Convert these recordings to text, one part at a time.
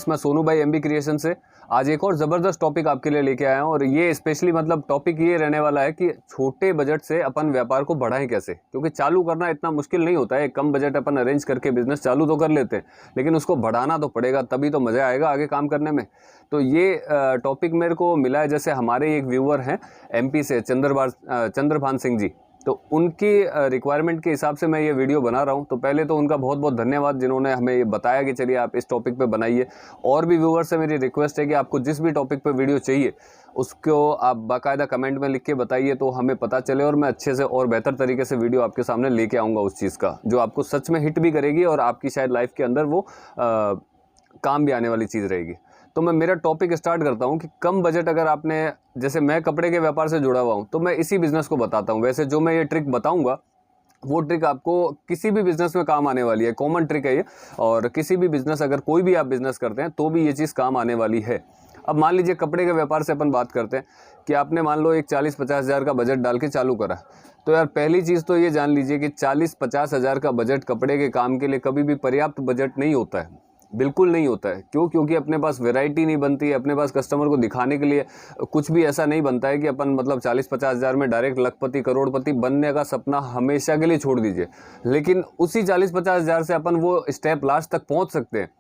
Viewers, मैं सोनू भाई MB creation से आज एक और ज़बरदस्त टॉपिक आपके लिए लेके आया हूँ। और ये स्पेशली मतलब टॉपिक ये रहने वाला है कि छोटे बजट से अपन व्यापार को बढ़ाएं कैसे, क्योंकि चालू करना इतना मुश्किल नहीं होता है। कम बजट अपन अरेंज करके बिजनेस चालू तो कर लेते हैं, लेकिन उसको बढ़ाना तो पड़ेगा, तभी तो मज़ा आएगा आगे काम करने में। तो ये टॉपिक मेरे को मिला है, जैसे हमारे एक व्यूअर हैं एमपी से चंद्रभान सिंह जी, तो उनकी रिक्वायरमेंट के हिसाब से मैं ये वीडियो बना रहा हूँ। तो पहले तो उनका बहुत बहुत धन्यवाद जिन्होंने हमें ये बताया कि चलिए आप इस टॉपिक पे बनाइए। और भी व्यूअर्स से मेरी रिक्वेस्ट है कि आपको जिस भी टॉपिक पे वीडियो चाहिए उसको आप बाकायदा कमेंट में लिख के बताइए, तो हमें पता चले और मैं अच्छे से और बेहतर तरीके से वीडियो आपके सामने लेके आऊँगा उस चीज़ का, जो आपको सच में हिट भी करेगी और आपकी शायद लाइफ के अंदर वो काम भी आने वाली चीज़ रहेगी। तो मैं मेरा टॉपिक स्टार्ट करता हूं कि कम बजट, अगर आपने, जैसे मैं कपड़े के व्यापार से जुड़ा हुआ हूं तो मैं इसी बिज़नेस को बताता हूं। वैसे जो मैं ये ट्रिक बताऊंगा वो ट्रिक आपको किसी भी बिज़नेस में काम आने वाली है, कॉमन ट्रिक है ये। और किसी भी बिज़नेस, अगर कोई भी आप बिज़नेस करते हैं तो भी ये चीज़ काम आने वाली है। अब मान लीजिए कपड़े के व्यापार से अपन बात करते हैं कि आपने मान लो एक 40-50 हज़ार का बजट डाल के चालू करा, तो यार पहली चीज़ तो ये जान लीजिए कि 40-50 हज़ार का बजट कपड़े के काम के लिए कभी भी पर्याप्त बजट नहीं होता है, बिल्कुल नहीं होता है। क्यों? क्योंकि अपने पास वैरायटी नहीं बनती है, अपने पास कस्टमर को दिखाने के लिए कुछ भी ऐसा नहीं बनता है कि अपन मतलब 40-50 हज़ार में डायरेक्ट लखपति करोड़पति बनने का सपना हमेशा के लिए छोड़ दीजिए। लेकिन उसी 40-50 हज़ार से अपन वो स्टेप लास्ट तक पहुंच सकते हैं,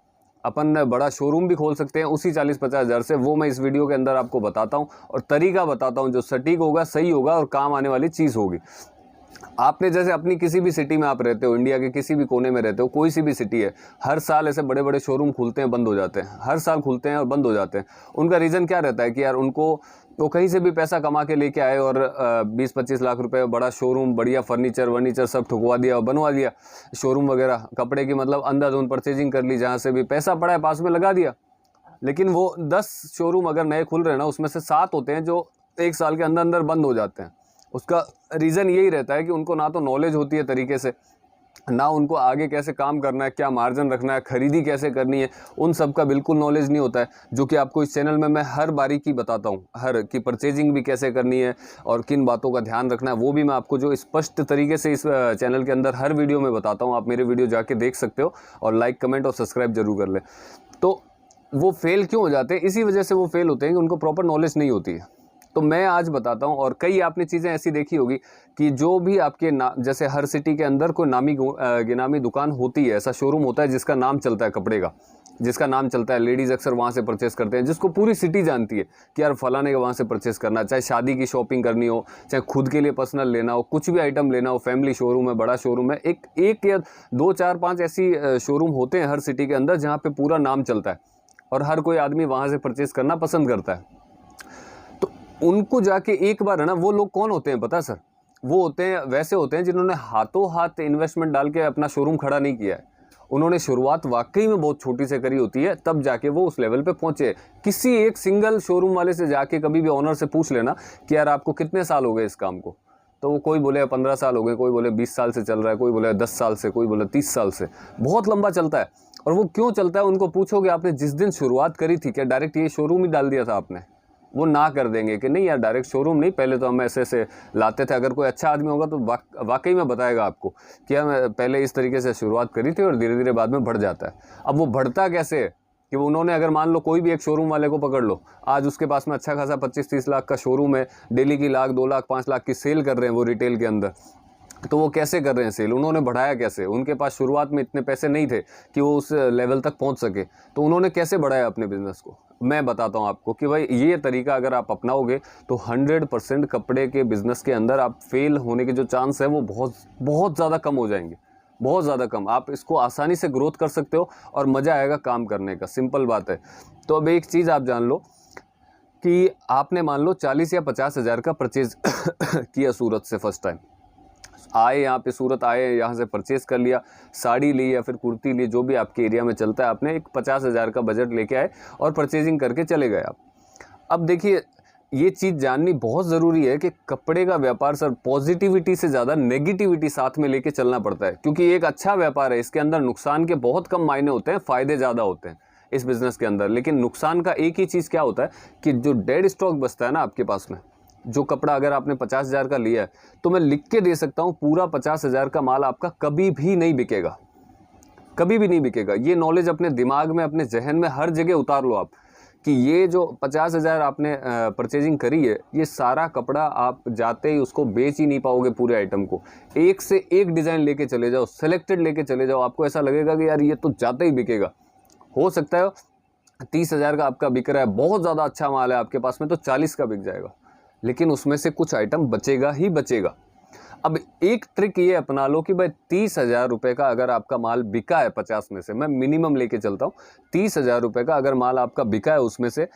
अपन बड़ा शोरूम भी खोल सकते हैं उसी 40-50 हज़ार से। वो मैं इस वीडियो के अंदर आपको बताता हूँ और तरीका बताता हूँ जो सटीक होगा, सही होगा और काम आने वाली चीज़ होगी। आपने जैसे अपनी किसी भी सिटी में आप रहते हो, इंडिया के किसी भी कोने में रहते हो, कोई सी भी सिटी है, हर साल ऐसे बड़े बड़े शोरूम खुलते हैं, बंद हो जाते हैं, हर साल खुलते हैं और बंद हो जाते हैं। उनका रीज़न क्या रहता है कि यार उनको वो कहीं से भी पैसा कमा के लेके आए और 20-25 लाख रुपए बड़ा शोरूम, बढ़िया फर्नीचर सब ठुकवा दिया और बनवा दिया शोरूम वगैरह कपड़े की, मतलब अंधाधुंध परचेजिंग कर ली, जहाँ से भी पैसा पड़ा है पास में लगा दिया। लेकिन वो 10 शोरूम अगर नए खुल रहे हैं ना, उसमें से 7 होते हैं जो 1 साल के अंदर अंदर बंद हो जाते हैं। उसका रीज़न यही रहता है कि उनको ना तो नॉलेज होती है तरीके से, ना उनको आगे कैसे काम करना है, क्या मार्जिन रखना है, खरीदी कैसे करनी है, उन सब का बिल्कुल नॉलेज नहीं होता है, जो कि आपको इस चैनल में मैं हर बारीकी बताता हूँ। हर की परचेजिंग भी कैसे करनी है और किन बातों का ध्यान रखना है, वो भी मैं आपको जो स्पष्ट तरीके से इस चैनल के अंदर हर वीडियो में बताता हूँ। आप मेरे वीडियो जाके देख सकते हो और लाइक, कमेंट और सब्सक्राइब जरूर कर लें। तो वो फेल क्यों हो जाते हैं? इसी वजह से वो फेल होते हैं कि उनको प्रॉपर नॉलेज नहीं होती है। तो मैं आज बताता हूँ। और कई आपने चीज़ें ऐसी देखी होगी कि जो भी आपके जैसे हर सिटी के अंदर कोई गिनामी दुकान होती है, ऐसा शोरूम होता है जिसका नाम चलता है कपड़े का, जिसका नाम चलता है, लेडीज़ अक्सर वहाँ से परचेस करते हैं, जिसको पूरी सिटी जानती है कि यार फलाने का वहाँ से परचेस करना, चाहे शादी की शॉपिंग करनी हो, चाहे खुद के लिए पर्सनल लेना हो, कुछ भी आइटम लेना हो, फैमिली शोरूम है, बड़ा शोरूम है, एक या 2, 4, 5 ऐसी शोरूम होते हैं हर सिटी के अंदर जहाँ पे पूरा नाम चलता है और हर कोई आदमी वहाँ से परचेस करना पसंद करता है। उनको जाके एक बार है ना, वो लोग कौन होते हैं पता सर? वो होते हैं, वैसे होते हैं जिन्होंने हाथों हाथ इन्वेस्टमेंट डाल के अपना शोरूम खड़ा नहीं किया है। उन्होंने शुरुआत वाकई में बहुत छोटी से करी होती है, तब जाके वो उस लेवल पे पहुंचे। किसी एक सिंगल शोरूम वाले से जाके कभी भी ऑनर से पूछ लेना कि यार आपको कितने साल हो गए इस काम को, तो वो कोई बोले 15 साल हो गए, कोई बोले 20 साल से चल रहा है, कोई बोले 10 साल से, कोई बोले 30 साल से। बहुत लंबा चलता है। और वो क्यों चलता है उनको पूछोगे आपने जिस दिन शुरुआत करी थी, क्या डायरेक्ट ये शोरूम ही डाल दिया था आपने? वो ना कर देंगे कि नहीं यार डायरेक्ट शोरूम नहीं, पहले तो हम ऐसे ऐसे लाते थे। अगर कोई अच्छा आदमी होगा तो वाकई में बताएगा आपको कि हम पहले इस तरीके से शुरुआत करी थी और धीरे धीरे बाद में बढ़ जाता है। अब वो बढ़ता कैसे है कि उन्होंने, अगर मान लो कोई भी एक शोरूम वाले को पकड़ लो, आज उसके पास में अच्छा खासा 25-30 लाख का शोरूम है, डेली की 1 लाख 2 लाख 5 लाख की सेल कर रहे हैं वो रिटेल के अंदर। तो वो कैसे कर रहे हैं सेल? उन्होंने बढ़ाया कैसे? उनके पास शुरुआत में इतने पैसे नहीं थे कि वो उस लेवल तक पहुंच सके, तो उन्होंने कैसे बढ़ाया अपने बिजनेस को? मैं बताता हूं आपको कि भाई ये तरीका अगर आप अपनाओगे तो 100% कपड़े के बिजनेस के अंदर आप फेल होने के जो चांस है वो बहुत बहुत ज़्यादा कम हो जाएंगे, बहुत ज़्यादा कम। आप इसको आसानी से ग्रोथ कर सकते हो और मज़ा आएगा काम करने का, सिंपल बात है। तो अब एक चीज़ आप जान लो कि आपने मान लो 40 या 50 हज़ार का परचेज किया सूरत से, फर्स्ट टाइम आए यहाँ पे, सूरत आए, यहाँ से परचेस कर लिया, साड़ी ली या फिर कुर्ती ली, जो भी आपके एरिया में चलता है, आपने एक 50 हज़ार का बजट लेके आए और परचेजिंग करके चले गए आप। अब देखिए ये चीज़ जाननी बहुत ज़रूरी है कि कपड़े का व्यापार सर पॉजिटिविटी से ज़्यादा नेगेटिविटी साथ में लेके चलना पड़ता है, क्योंकि एक अच्छा व्यापार है, इसके अंदर नुकसान के बहुत कम मायने होते हैं, फ़ायदे ज़्यादा होते हैं इस बिज़नेस के अंदर। लेकिन नुकसान का एक ही चीज़ क्या होता है कि जो डेड स्टॉक बचता है ना आपके पास में, जो कपड़ा अगर आपने 50 हज़ार का लिया है तो मैं लिख के दे सकता हूँ पूरा 50 हज़ार का माल आपका कभी भी नहीं बिकेगा। कभी भी नहीं बिकेगा। ये नॉलेज अपने दिमाग में, अपने जहन में हर जगह उतार लो आप, कि ये जो 50,000 आपने परचेजिंग करी है, ये सारा कपड़ा आप जाते ही उसको बेच ही नहीं पाओगे पूरे आइटम को। एक से एक डिज़ाइन लेके चले जाओ, सेलेक्टेड लेके चले जाओ, आपको ऐसा लगेगा कि यार ये तो जाते ही बिकेगा। हो सकता है 30,000 का आपका बिक रहा है, बहुत ज़्यादा अच्छा माल है आपके पास में, तो 40 का बिक जाएगा, लेकिन उसमें से कुछ आइटम बचेगा ही बचेगा। अब एक ट्रिक ये अपना लो कि भाई 30,000 रुपये का अगर आपका माल बिका है 50 में से, मैं मिनिमम लेके चलता हूँ, 30,000 रुपये का अगर माल आपका बिका है उसमें से,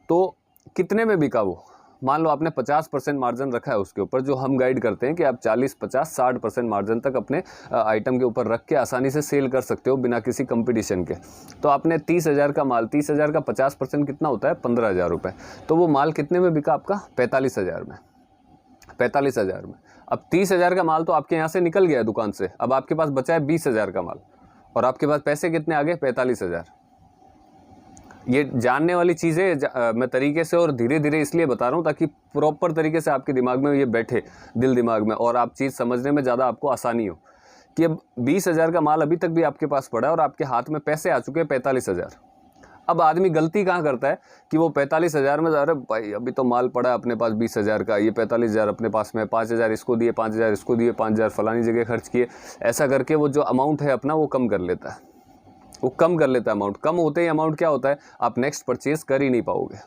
तो कितने में बिका वो? मान लो आपने 50% मार्जिन रखा है उसके ऊपर, जो हम गाइड करते हैं कि आप 40, 50, 60% मार्जिन तक अपने आइटम के ऊपर रख के आसानी से सेल कर सकते हो बिना किसी कंपटीशन के। तो आपने 30,000 का माल, 30,000 का 50% कितना होता है? 15,000 रुपये। तो वो माल कितने में बिका आपका? 45,000 में। 45,000 में। अब 30,000 का माल तो आपके यहाँ से निकल गया है दुकान से, अब आपके पास बचा है 20,000 का माल, और आपके पास पैसे कितने आ गए? 45,000। ये जानने वाली चीज़ें मैं तरीके से और धीरे धीरे इसलिए बता रहा हूँ ताकि प्रॉपर तरीके से आपके दिमाग में ये बैठे, दिल दिमाग में, और आप चीज़ समझने में ज़्यादा आपको आसानी हो कि अब 20,000 का माल अभी तक भी आपके पास पड़ा है और आपके हाथ में पैसे आ चुके हैं 45,000। अब आदमी गलती कहाँ करता है कि वो 45,000 में, अरे भाई अभी तो माल पड़ा है अपने पास 20,000 का, ये 45,000 अपने पास में, 5,000 इसको दिए, 5,000 इसको दिए, 5,000 फलानी जगह खर्च किए, ऐसा करके वो जो अमाउंट है अपना वो कम कर लेता है। वो कम कर लेता है अमाउंट। कम होते ही अमाउंट क्या होता है? आप नेक्स्ट परचेज कर ही नहीं पाओगे।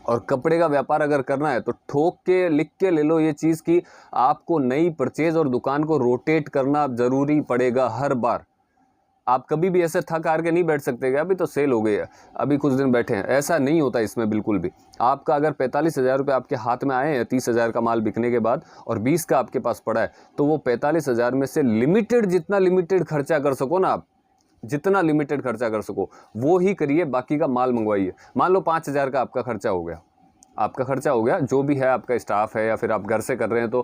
और कपड़े का व्यापार अगर करना है तो ठोक के लिख के ले लो ये चीज़ कि आपको नई परचेज और दुकान को रोटेट करना जरूरी पड़ेगा हर बार। आप कभी भी ऐसे थक हार के नहीं बैठ सकते कि अभी तो सेल हो गई है, अभी कुछ दिन बैठे हैं, ऐसा नहीं होता इसमें बिल्कुल भी। आपका अगर 45,000 रुपये आपके हाथ में आए हैं 30,000 का माल बिकने के बाद और 20 का आपके पास पड़ा है, तो वो 45,000 में से लिमिटेड, जितना लिमिटेड खर्चा कर सको ना आप, जितना लिमिटेड खर्चा कर सको वो ही करिए, बाकी का माल मंगवाइए। मान लो 5,000 का आपका खर्चा हो गया, आपका खर्चा हो गया, जो भी है, आपका स्टाफ है या फिर आप घर से कर रहे हैं तो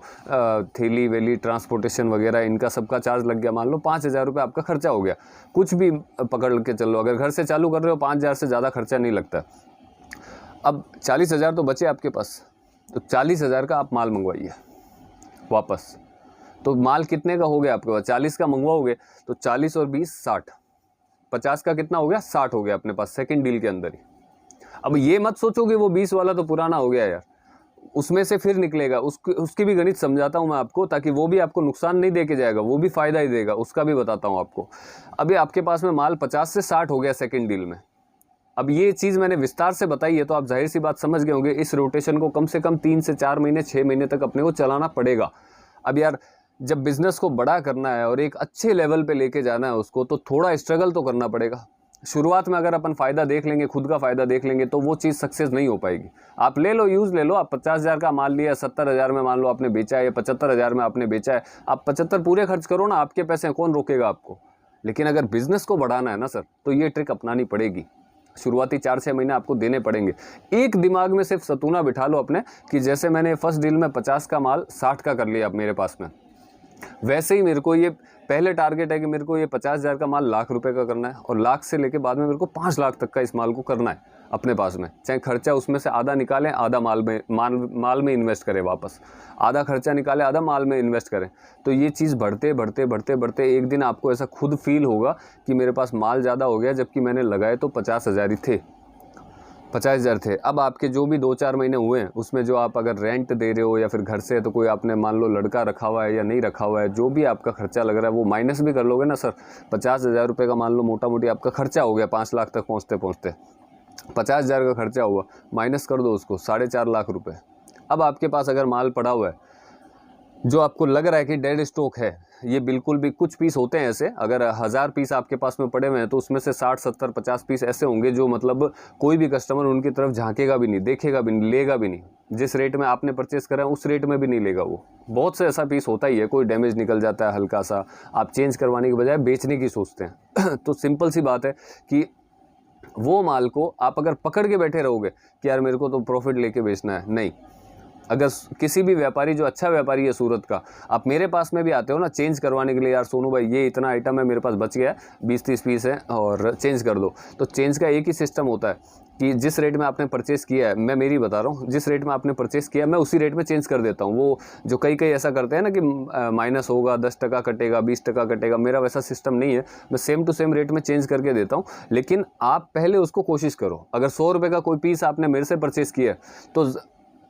थैली वेली, ट्रांसपोर्टेशन वगैरह, इनका सबका चार्ज लग गया, मान लो 5,000 रुपये आपका खर्चा हो गया, कुछ भी पकड़ के चलो, अगर घर से चालू कर रहे हो 5,000 से ज़्यादा खर्चा नहीं लगता। अब 40,000 तो बचे आपके पास, तो 40,000 का आप माल मंगवाइए वापस। तो माल कितने का हो गया आपके पास? 40 का मंगवाओगे तो 40 और 20 60, 50 का कितना हो गया? 60 हो गया अपने पास सेकंड डील के अंदर ही। अब ये मत सोचोगे वो 20 वाला तो पुराना हो गया यार, उसमें से फिर निकलेगा, उसकी भी गणित समझाता हूँ मैं आपको, ताकि वो भी आपको नुकसान नहीं दे के जाएगा, वो भी फायदा ही देगा, उसका भी बताता हूँ आपको। अभी आपके पास में माल 50 से 60 हो गया सेकंड डील में। अब ये चीज़ मैंने विस्तार से बताई है तो आप जाहिर सी बात समझ गए होंगे, इस रोटेशन को कम से कम 3 से 4 महीने, 6 महीने तक अपने को चलाना पड़ेगा। अब यार जब बिजनेस को बड़ा करना है और एक अच्छे लेवल पे लेके जाना है उसको, तो थोड़ा स्ट्रगल तो करना पड़ेगा। शुरुआत में अगर अपन फ़ायदा देख लेंगे, खुद का फ़ायदा देख लेंगे, तो वो चीज़ सक्सेस नहीं हो पाएगी। आप ले लो, यूज़ ले लो, आप 50,000 का माल लिया, 70,000 में मान लो आपने बेचा है, या 75,000 में आपने बेचा है, आप 75 पूरे खर्च करो ना, आपके पैसे हैं, कौन रोकेगा आपको। लेकिन अगर बिजनेस को बढ़ाना है ना सर, तो ये ट्रिक अपनानी पड़ेगी। शुरुआती 4-6 महीने आपको देने पड़ेंगे। एक दिमाग में सिर्फ सतूना बिठा लो अपने कि जैसे मैंने फर्स्ट डील में 50 का माल 60 का कर लिया अब मेरे पास में, वैसे ही मेरे को ये पहले टारगेट है कि मेरे को ये 50,000 का माल लाख रुपए का करना है, और लाख से लेके बाद में मेरे को 5 लाख तक का इस माल को करना है अपने पास में। चाहे खर्चा उसमें से आधा निकालें, आधा माल में इन्वेस्ट करें वापस, आधा खर्चा निकालें, आधा माल में इन्वेस्ट करें। तो ये चीज़ बढ़ते बढ़ते बढ़ते बढ़ते एक दिन आपको ऐसा खुद फील होगा कि मेरे पास माल ज़्यादा हो गया, जबकि मैंने लगाए तो 50,000 ही थे, 50,000 थे। अब आपके जो भी 2-4 महीने हुए हैं उसमें जो आप अगर रेंट दे रहे हो या फिर घर से, तो कोई आपने मान लो लड़का रखा हुआ है या नहीं रखा हुआ है, जो भी आपका खर्चा लग रहा है वो माइनस भी कर लोगे ना सर। 50,000 रुपये का मान लो मोटा मोटी आपका खर्चा हो गया 5 लाख तक पहुँचते पहुँचते, 50,000 का खर्चा हुआ, माइनस कर दो उसको 4.5 लाख रुपये। अब आपके पास अगर माल पड़ा हुआ है जो आपको लग रहा है कि डेड स्टॉक है, ये बिल्कुल भी, कुछ पीस होते हैं ऐसे, अगर 1000 पीस आपके पास में पड़े हुए हैं तो उसमें से 60, 70, 50 पीस ऐसे होंगे जो मतलब कोई भी कस्टमर उनकी तरफ झांकेगा भी नहीं, देखेगा भी नहीं, लेगा भी नहीं। जिस रेट में आपने परचेस करा है उस रेट में भी नहीं लेगा वो। बहुत से ऐसा पीस होता ही है, कोई डैमेज निकल जाता है हल्का सा, आप चेंज करवाने की बजाय बेचने की सोचते हैं। तो सिंपल सी बात है कि वो माल को आप अगर पकड़ के बैठे रहोगे कि यार मेरे को तो प्रॉफिट लेके बेचना है, नहीं, अगर किसी भी व्यापारी जो अच्छा व्यापारी है सूरत का, आप मेरे पास में भी आते हो ना चेंज करवाने के लिए, यार सोनू भाई ये इतना आइटम है मेरे पास बच गया है, 20-30 पीस है और चेंज कर दो, तो चेंज का एक ही सिस्टम होता है कि जिस रेट में आपने परचेस किया है, मैं मेरी बता रहा हूँ, जिस रेट में आपने परचेस किया है मैं उसी रेट में चेंज कर देता हूँ। वो जो कई ऐसा करते हैं ना कि माइनस होगा, 10% कटेगा, 20% कटेगा, मेरा वैसा सिस्टम नहीं है। मैं सेम टू सेम रेट में चेंज करके देता हूँ। लेकिन आप पहले उसको कोशिश करो, अगर 100 रुपये का कोई पीस आपने मेरे से परचेस किया है तो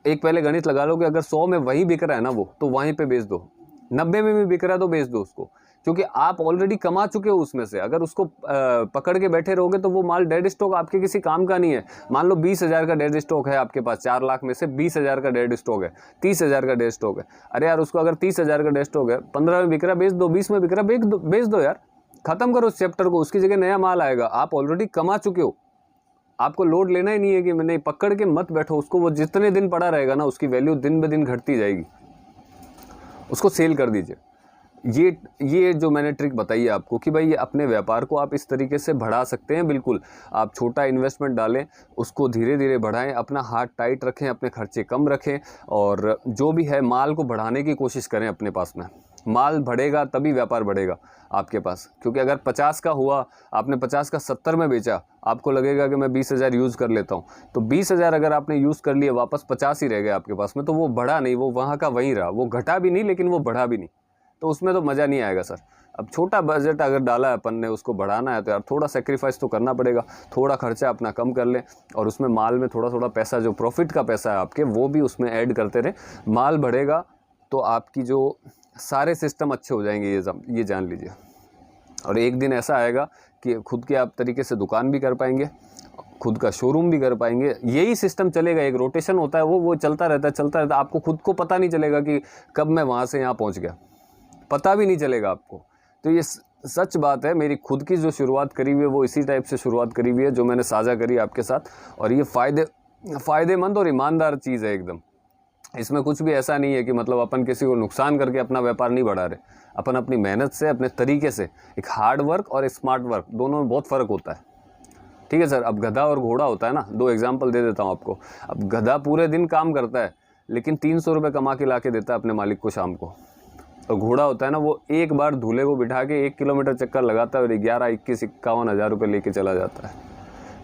एक पहले गणित लगा लो कि अगर 100 में वही बिक रहा है ना वो, तो वहीं पे बेच दो। 90 में भी बिक रहा है तो बेच दो उसको, क्योंकि आप ऑलरेडी कमा चुके हो उसमें से। अगर उसको पकड़ के बैठे रहोगे तो वो माल डेड स्टॉक आपके किसी काम का नहीं है। मान लो 20,000 का डेड स्टॉक है आपके पास, 4 लाख में से 20,000 का डेड स्टॉक है, 30,000 का डेड स्टॉक है। अरे यार उसको अगर 30,000 का डेड स्टॉक है, 15 में बिक रहा बेच दो, 20 में बिक रहा बेच दो यार, खत्म करो उस चैप्टर को, उसकी जगह नया माल आएगा। आप ऑलरेडी कमा चुके हो, आपको लोड लेना ही नहीं है कि मैंने पकड़ के मत बैठो उसको। वो जितने दिन पड़ा रहेगा ना उसकी वैल्यू दिन ब दिन घटती जाएगी, उसको सेल कर दीजिए। ये जो मैंने ट्रिक बताई है आपको कि भाई ये अपने व्यापार को आप इस तरीके से बढ़ा सकते हैं। बिल्कुल आप छोटा इन्वेस्टमेंट डालें, उसको धीरे धीरे बढ़ाएं, अपना हाथ टाइट रखें, अपने खर्चे कम रखें और जो भी है माल को बढ़ाने की कोशिश करें अपने पास में। माल बढ़ेगा तभी व्यापार बढ़ेगा आपके पास, क्योंकि अगर 50 का हुआ, आपने 50 का 70 में बेचा, आपको लगेगा कि मैं 20,000 यूज़ कर लेता हूँ, तो 20,000 अगर आपने यूज़ कर लिए, वापस 50 ही रह गए आपके पास में, तो वो बढ़ा नहीं, वो वहाँ का वहीं रहा, वो घटा भी नहीं लेकिन वो बढ़ा भी नहीं, तो उसमें तो मज़ा नहीं आएगा सर। अब छोटा बजट अगर डाला है अपन ने, उसको बढ़ाना है तो यार थोड़ा सेक्रीफाइस तो करना पड़ेगा। थोड़ा खर्चा अपना कम कर लें और उसमें माल में थोड़ा थोड़ा पैसा, जो प्रॉफिट का पैसा है आपके, वो भी उसमें ऐड करते रहें। माल बढ़ेगा तो आपकी जो सारे सिस्टम अच्छे हो जाएंगे, ये जान लीजिए। और एक दिन ऐसा आएगा कि खुद के आप तरीके से दुकान भी कर पाएंगे, खुद का शोरूम भी कर पाएंगे। यही सिस्टम चलेगा, एक रोटेशन होता है, वो चलता रहता है। आपको खुद को पता नहीं चलेगा कि कब मैं वहाँ से यहाँ पहुँच गया, पता भी नहीं चलेगा आपको। तो ये सच बात है, मेरी खुद की जो शुरुआत करी हुई है वो इसी टाइप से शुरुआत करी हुई है जो मैंने साझा करी आपके साथ। और ये फ़ायदेमंद और ईमानदार चीज़ है एकदम। इसमें कुछ भी ऐसा नहीं है कि मतलब अपन किसी को नुकसान करके अपना व्यापार नहीं बढ़ा रहे। अपन अपनी मेहनत से, अपने तरीके से, एक हार्ड वर्क और स्मार्ट वर्क, दोनों में बहुत फ़र्क होता है। ठीक है सर। अब गधा और घोड़ा होता है ना, 2 एग्जाम्पल दे देता हूँ आपको। अब गधा पूरे दिन काम करता है लेकिन 300 रुपये कमा के ला के देता है अपने मालिक को शाम को। और घोड़ा होता है ना, वो एक बार दूल्हे को बिठा के 1 किलोमीटर चक्कर लगाता है और 11, 21, 51 हज़ार रुपये लेके चला जाता है।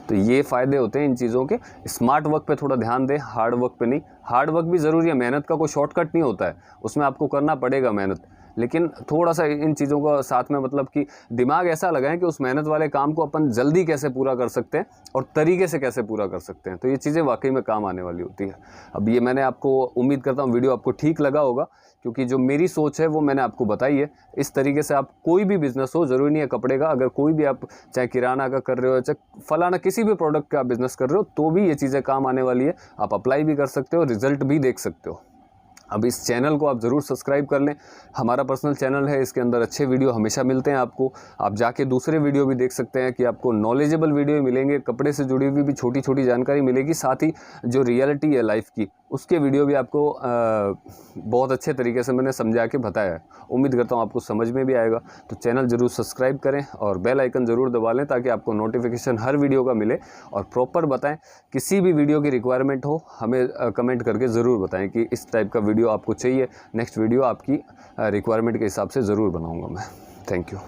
तो ये फ़ायदे होते हैं इन चीज़ों के। स्मार्ट वर्क पे थोड़ा ध्यान दें, हार्ड वर्क पे नहीं। हार्ड वर्क भी ज़रूरी है, मेहनत का कोई शॉर्टकट नहीं होता है, उसमें आपको करना पड़ेगा मेहनत, लेकिन थोड़ा सा इन चीज़ों का साथ में मतलब कि दिमाग ऐसा लगाएं कि उस मेहनत वाले काम को अपन जल्दी कैसे पूरा कर सकते हैं और तरीके से कैसे पूरा कर सकते हैं। तो ये चीज़ें वाकई में काम आने वाली होती है। अब ये मैंने आपको, उम्मीद करता हूँ वीडियो आपको ठीक लगा होगा, क्योंकि जो मेरी सोच है वो मैंने आपको बताई है। इस तरीके से आप कोई भी बिज़नेस हो, ज़रूरी नहीं है कपड़े का, अगर कोई भी आप चाहे किराना का कर रहे हो, चाहे फलाना किसी भी प्रोडक्ट का बिज़नेस कर रहे हो, तो भी ये चीज़ें काम आने वाली है। आप अप्लाई भी कर सकते हो, रिज़ल्ट भी देख सकते हो। अब इस चैनल को आप ज़रूर सब्सक्राइब कर लें, हमारा पर्सनल चैनल है, इसके अंदर अच्छे वीडियो हमेशा मिलते हैं आपको। आप जाके दूसरे वीडियो भी देख सकते हैं कि आपको नॉलेजेबल वीडियो मिलेंगे, कपड़े से जुड़ी हुई भी छोटी छोटी जानकारी मिलेगी, साथ ही जो रियलिटी है लाइफ की, उसके वीडियो भी आपको बहुत अच्छे तरीके से मैंने समझा के बताया है। उम्मीद करता हूँ आपको समझ में भी आएगा। तो चैनल ज़रूर सब्सक्राइब करें और बेल आइकन ज़रूर दबा लें ताकि आपको नोटिफिकेशन हर वीडियो का मिले। और प्रॉपर बताएं, किसी भी वीडियो की रिक्वायरमेंट हो हमें कमेंट करके ज़रूर बताएं कि इस टाइप का वीडियो आपको चाहिए। नेक्स्ट वीडियो आपकी रिक्वायरमेंट के हिसाब से ज़रूर बनाऊँगा मैं। Thank you.